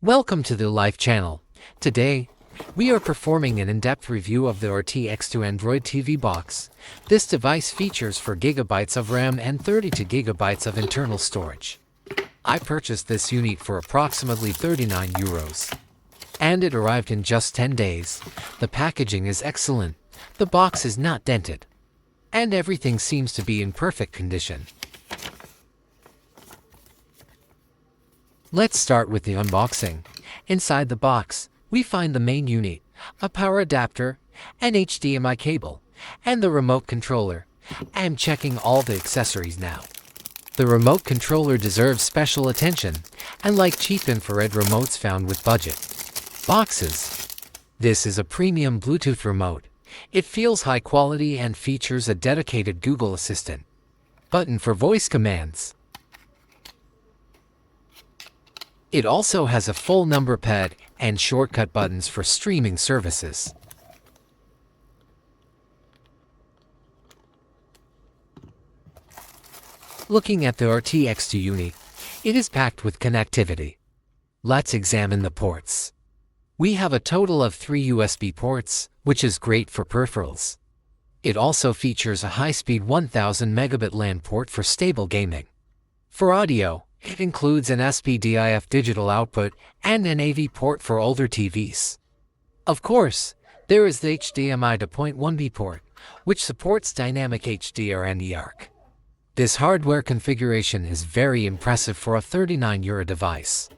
Welcome to the iLife channel. Today, we are performing an in-depth review of the RT-X2 Android TV box. This device features 4 GB of RAM and 32 GB of internal storage. I purchased this unit for approximately €39, and it arrived in just 10 days. The packaging is excellent, the box is not dented, and everything seems to be in perfect condition. Let's start with the unboxing. Inside the box, we find the main unit, a power adapter, an HDMI cable, and the remote controller. I'm checking all the accessories now. The remote controller deserves special attention, unlike cheap infrared remotes found with budget boxes. This is a premium Bluetooth remote. It feels high quality and features a dedicated Google Assistant button for voice commands. It also has a full number pad and shortcut buttons for streaming services. Looking at the RT-X2 unit, it is packed with connectivity. Let's examine the ports. We have a total of 3 USB ports, which is great for peripherals. It also features a high-speed 1000 megabit LAN port for stable gaming. For audio, it includes an SPDIF digital output and an AV port for older TVs. Of course, there is the HDMI to 2.1B port, which supports dynamic HDR and eARC. This hardware configuration is very impressive for a €39 device.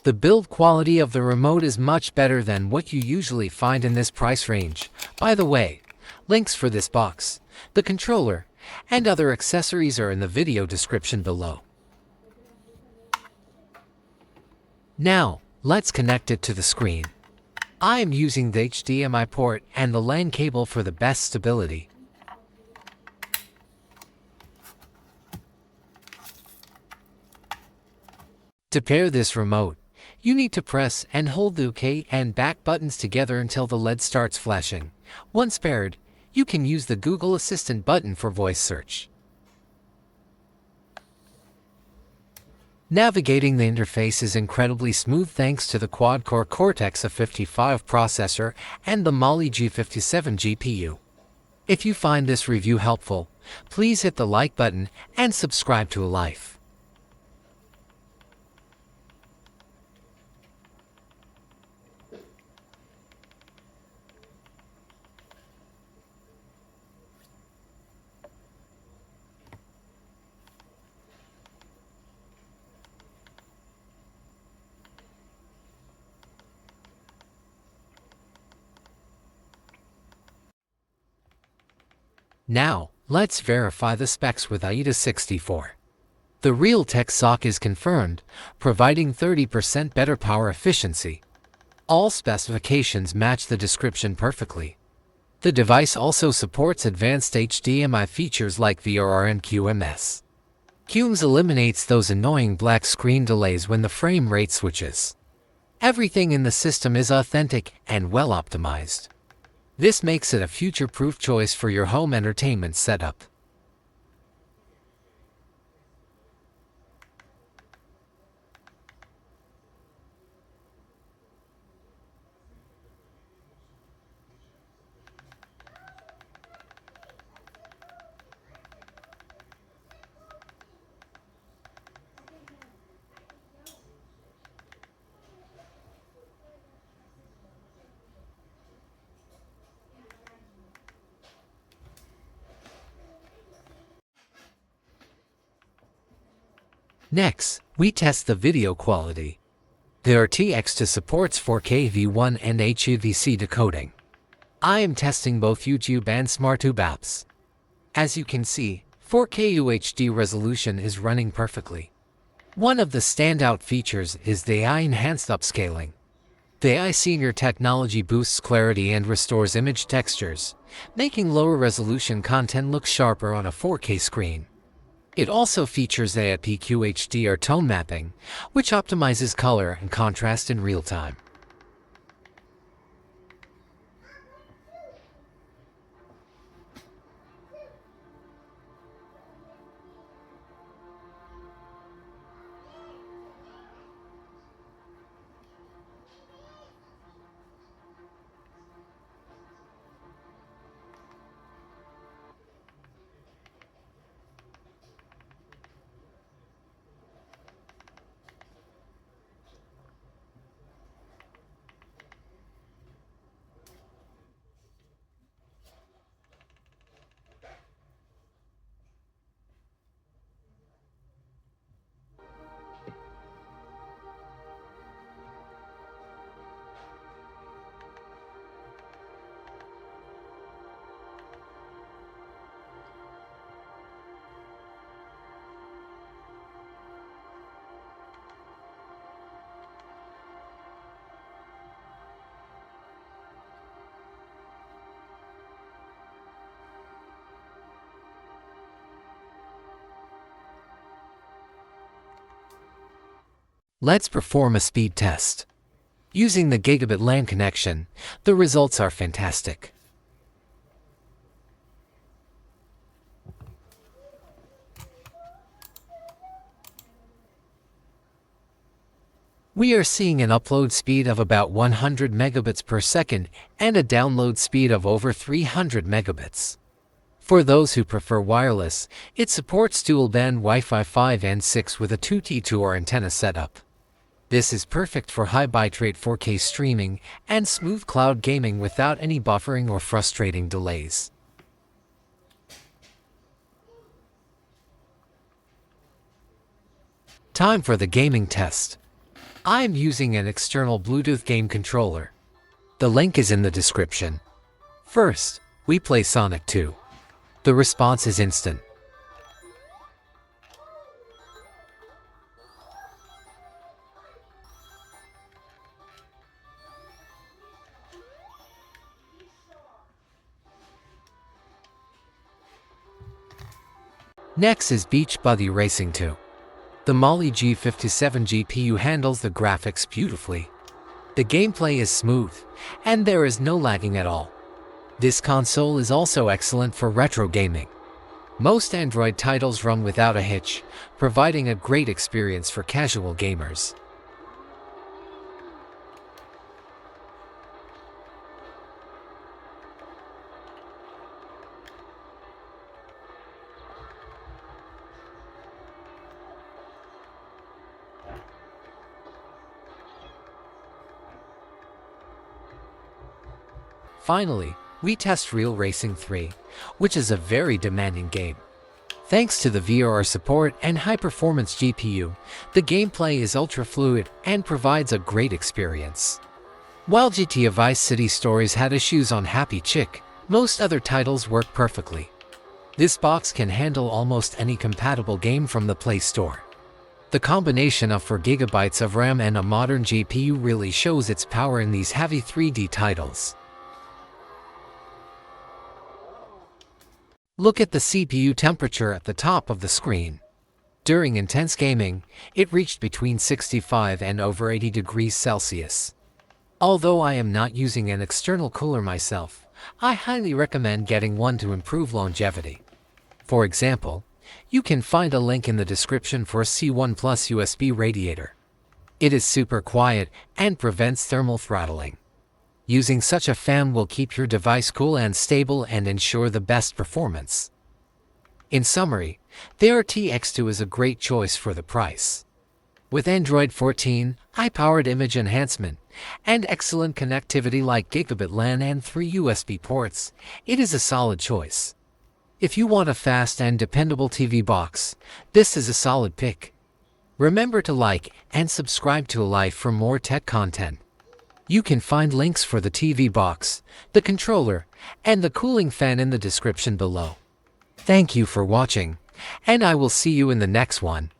The build quality of the remote is much better than what you usually find in this price range. By the way, links for this box, the controller, and other accessories are in the video description below. Now, let's connect it to the screen. I am using the HDMI port and the LAN cable for the best stability. To pair this remote, you need to press and hold the OK and back buttons together until the LED starts flashing. Once paired, you can use the Google Assistant button for voice search. Navigating the interface is incredibly smooth thanks to the quad-core Cortex-A55 processor and the Mali G57 GPU. If you find this review helpful, please hit the like button and subscribe to iLife. Now, let's verify the specs with AIDA64. The Realtek sock is confirmed, providing 30% better power efficiency. All specifications match the description perfectly. The device also supports advanced HDMI features like VRR and QMS. QMS eliminates those annoying black screen delays when the frame rate switches. Everything in the system is authentic and well optimized. This makes it a future-proof choice for your home entertainment setup. Next, we test the video quality. The RT-X2 supports 4K V1 and HEVC decoding. I am testing both YouTube and SmartTube apps. As you can see, 4K UHD resolution is running perfectly. One of the standout features is the AI-enhanced upscaling. The AI Senior technology boosts clarity and restores image textures, making lower resolution content look sharper on a 4K screen. It also features AI-PQHD or tone mapping, which optimizes color and contrast in real time. Let's perform a speed test. Using the Gigabit LAN connection, the results are fantastic. We are seeing an upload speed of about 100 megabits per second and a download speed of over 300 megabits. For those who prefer wireless, it supports dual-band Wi-Fi 5 and 6 with a 2T2R antenna setup. This is perfect for high bitrate 4K streaming and smooth cloud gaming without any buffering or frustrating delays. Time for the gaming test. I am using an external Bluetooth game controller. The link is in the description. First, we play Sonic 2. The response is instant. Next is Beach Buggy Racing 2. The Mali G57 GPU handles the graphics beautifully. The gameplay is smooth, and there is no lagging at all. This console is also excellent for retro gaming. Most Android titles run without a hitch, providing a great experience for casual gamers. Finally, we test Real Racing 3, which is a very demanding game. Thanks to the VOR support and high-performance GPU, the gameplay is ultra-fluid and provides a great experience. While GTA Vice City Stories had issues on Happy Chick, most other titles work perfectly. This box can handle almost any compatible game from the Play Store. The combination of 4 GB of RAM and a modern GPU really shows its power in these heavy 3D titles. Look at the CPU temperature at the top of the screen. During intense gaming, it reached between 65 and over 80 degrees Celsius. Although I am not using an external cooler myself, I highly recommend getting one to improve longevity. For example, you can find a link in the description for a C1 Plus USB radiator. It is super quiet and prevents thermal throttling. Using such a fan will keep your device cool and stable and ensure the best performance. In summary, the RT-X2 is a great choice for the price. With Android 14, high-powered image enhancement, and excellent connectivity like Gigabit LAN and 3 USB ports, it is a solid choice. If you want a fast and dependable TV box, this is a solid pick. Remember to like and subscribe to iLife for more tech content. You can find links for the TV box, the controller, and the cooling fan in the description below. Thank you for watching, and I will see you in the next one.